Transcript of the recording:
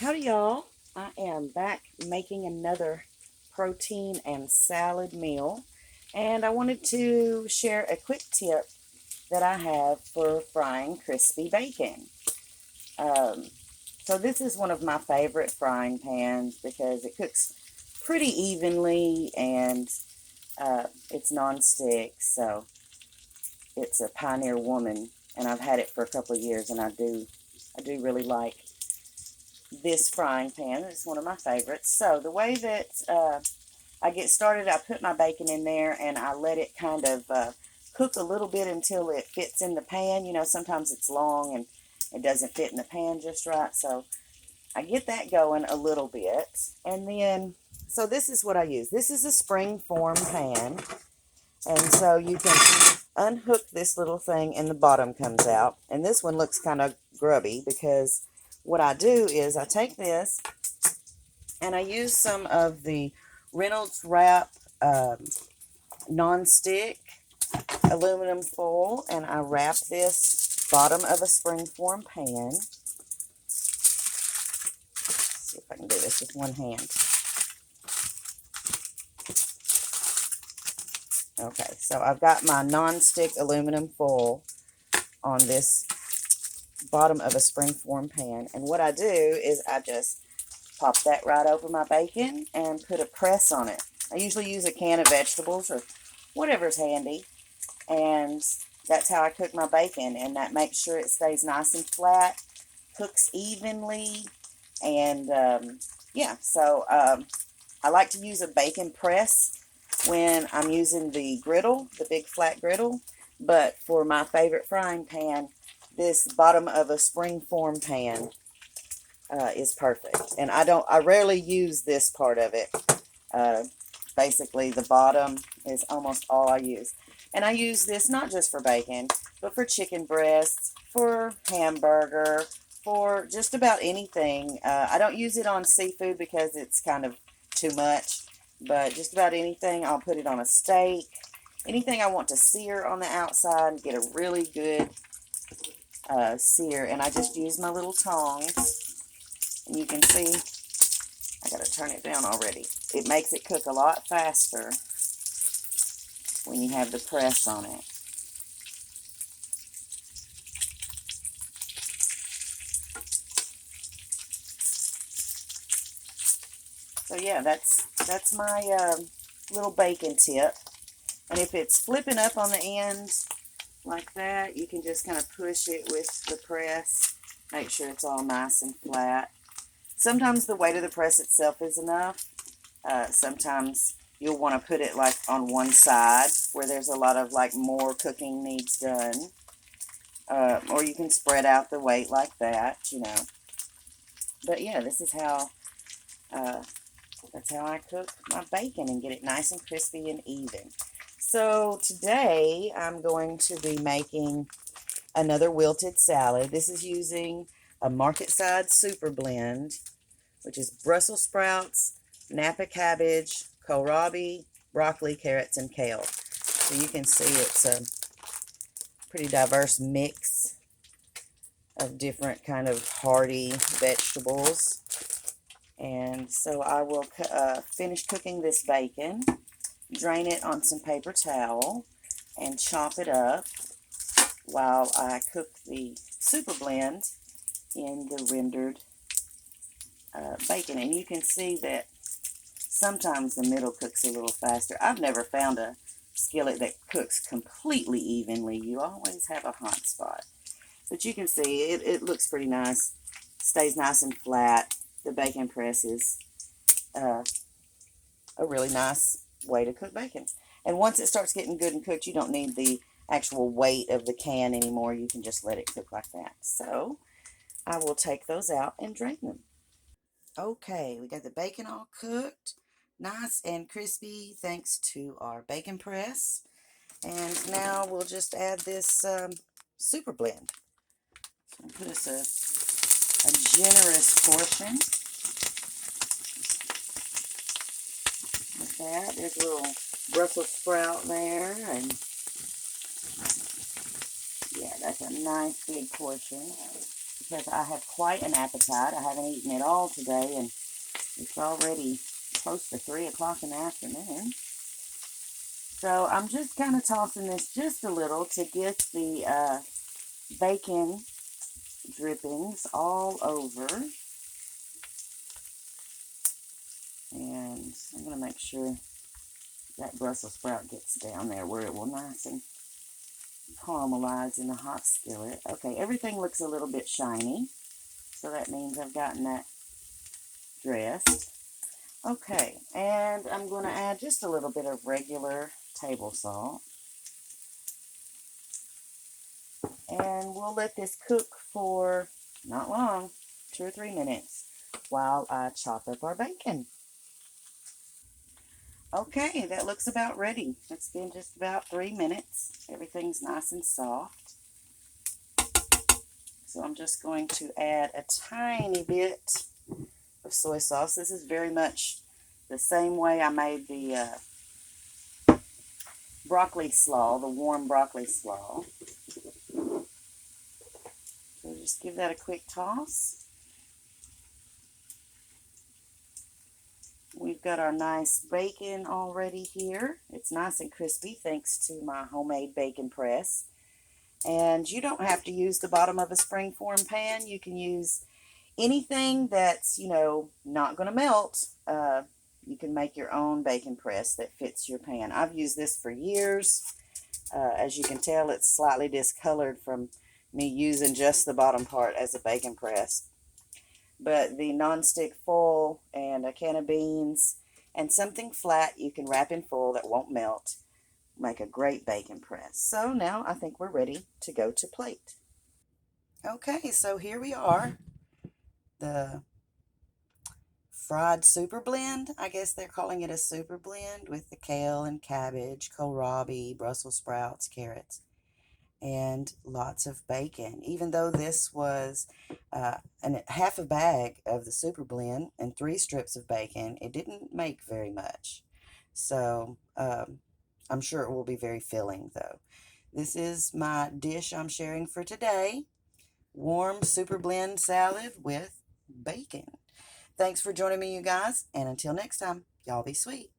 Howdy, y'all. I am back making another protein and salad meal, and I wanted to share a quick tip that I have for frying crispy bacon. Um, so, this is one of my favorite frying pans because it cooks pretty evenly and it's non-stick, so it's a Pioneer Woman, and I've had it for a couple of years, and I do really like this frying pan. It's one of my favorites. So the way that I get started, I put my bacon in there and I let it kind of cook a little bit until it fits in the pan. You know, sometimes it's long and it doesn't fit in the pan just right. So I get that going a little bit. And then, so this is what I use. This is a spring form pan. And so you can unhook this little thing and the bottom comes out. And this one looks kind of grubby because what I do is I take this and I use some of the Reynolds Wrap non-stick aluminum foil, and I wrap this bottom of a springform pan. Let's see if I can do this with one hand. Okay, so I've got my non-stick aluminum foil on this bottom of a springform pan, and what I do is I just pop that right over my bacon and put a press on it. I usually use a can of vegetables or whatever's handy, and that's how I cook my bacon, and that makes sure it stays nice and flat, cooks evenly, and yeah, so I like to use a bacon press when I'm using the griddle, the big flat griddle, but for my favorite frying pan, this bottom of a springform pan is perfect. And I rarely use this part of it. Uh, Basically, the bottom is almost all I use. And I use this not just for bacon, but for chicken breasts, for hamburger, for just about anything. I don't use it on seafood because it's kind of too much, but just about anything. I'll put it on a steak. Anything I want to sear on the outside and get a really good sear. And I just use my little tongs. And you can see I gotta turn it down already. It makes it cook a lot faster when you have the press on it. So yeah, that's my little bacon tip. And if it's flipping up on the end like that, you can just kind of push it with the press. Make sure it's all nice and flat. Sometimes the weight of the press itself is enough. Sometimes you'll want to put it like on one side where there's a lot of like more cooking needs done. Or you can spread out the weight like that, you know. But yeah, this is how, uh, that's how I cook my bacon and get it nice and crispy and even. So today I'm going to be making another wilted salad. This is using a Market Side Super Blend, which is Brussels sprouts, Napa cabbage, kohlrabi, broccoli, carrots, and kale. So you can see it's a pretty diverse mix of different kind of hearty vegetables. And so I will finish cooking this bacon, drain it on some paper towel, and chop it up while I cook the super blend in the rendered bacon. And you can see that sometimes the middle cooks a little faster. I've never found a skillet that cooks completely evenly. You always have a hot spot. But you can see it looks pretty nice. Stays nice and flat. The bacon press is uh, a really nice way to cook bacon. And once it starts getting good and cooked, you don't need the actual weight of the can anymore. You can just let it cook like that. So I will take those out and drain them. Okay, we got the bacon all cooked, nice and crispy thanks to our bacon press. And now we'll just add this super blend. So I'll put us a generous portion like that. There's a little Brussels sprout there, and yeah, that's a nice big portion. because I have quite an appetite. I haven't eaten at all today, and it's already close to 3 o'clock in the afternoon. So I'm just kind of tossing this just a little to get the bacon drippings all over. And I'm going to make sure that Brussels sprout gets down there where it will nice and caramelize in the hot skillet. Okay, everything looks a little bit shiny, so that means I've gotten that dressed. Okay, and I'm going to add just a little bit of regular table salt. And we'll let this cook for not long, 2 or 3 minutes, while I chop up our bacon. Okay, that looks about ready. It's been just about 3 minutes. Everything's nice and soft. So I'm just going to add a tiny bit of soy sauce. This is very much the same way I made the broccoli slaw, the warm broccoli slaw. So just give that a quick toss. We've got our nice bacon already here. It's nice and crispy thanks to my homemade bacon press. And you don't have to use the bottom of a springform pan. You can use anything that's, not going to melt. You can make your own bacon press that fits your pan. I've used this for years. As you can tell, it's slightly discolored from me using just the bottom part as a bacon press. But the nonstick foil and a can of beans and something flat you can wrap in foil that won't melt make a great bacon press. So now I think we're ready to go to plate. Okay, so here we are. The fried super blend. I guess they're calling it a super blend with the kale and cabbage, kohlrabi, Brussels sprouts, carrots, and lots of bacon. Even though this was half a bag of the super blend and 3 strips of bacon, it didn't make very much. So I'm sure it will be very filling though. This is my dish I'm sharing for today. Warm super blend salad with bacon. Thanks for joining me, you guys, and until next time, y'all be sweet.